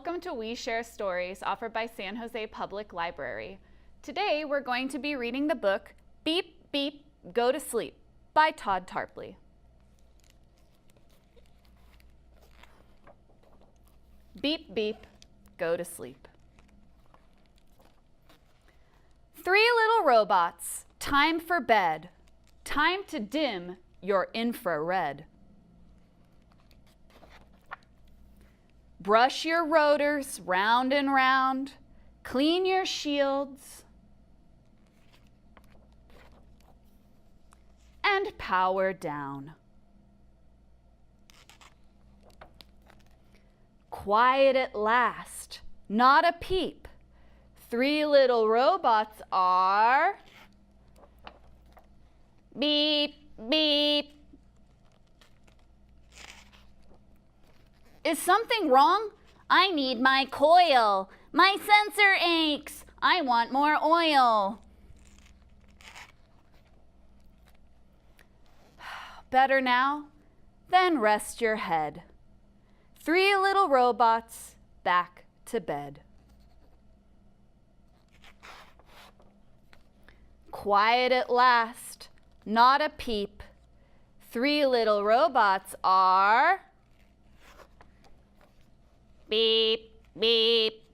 Welcome to We Share Stories, offered by San Jose Public Library. Today we're going to be reading the book Beep, Beep, Go to Sleep by Todd Tarpley. Beep, beep, go to sleep. 3 little robots, time for bed, time to dim your infrared. Brush your rotors round and round, clean your shields, and power down. Quiet at last, not a peep. 3 little robots are beep, beep. Is something wrong? I need my coil. My sensor aches. I want more oil. Better now? Then rest your head. 3 little robots back to bed. Quiet at last, not a peep. 3 little robots are beep, beep.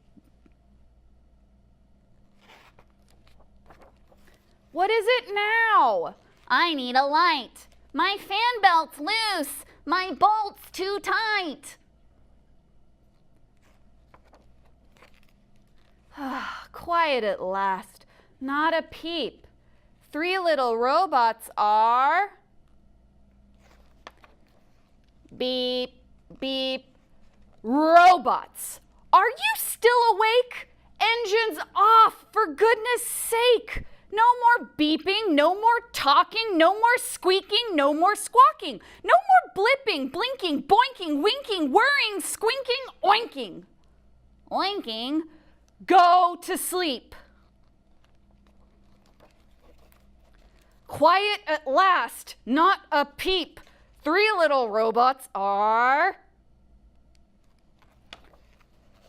What is it now? I need a light. My fan belt's loose. My bolt's too tight. Quiet at last, not a peep. 3 little robots are beep, beep. Robots, are you still awake? Engines off, for goodness sake. No more beeping, no more talking, no more squeaking, no more squawking. No more blipping, blinking, boinking, winking, whirring, squinking, oinking. Oinking, go to sleep. Quiet at last, not a peep. 3 little robots are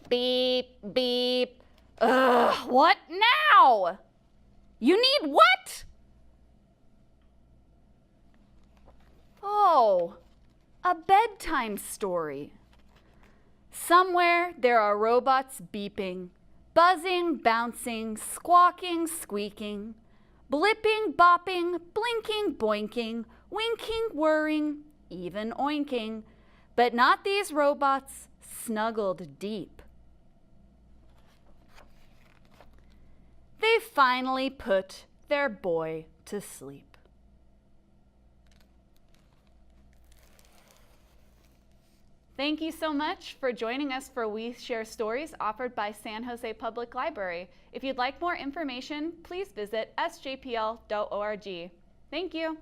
beep, beep. Ugh, what now? You need what? Oh, a bedtime story. Somewhere there are robots beeping, buzzing, bouncing, squawking, squeaking, blipping, bopping, blinking, boinking, winking, whirring, even oinking, but not these robots snuggled deep. They finally put their boy to sleep. Thank you so much for joining us for We Share Stories, offered by San Jose Public Library. If you'd like more information, please visit sjpl.org. Thank you.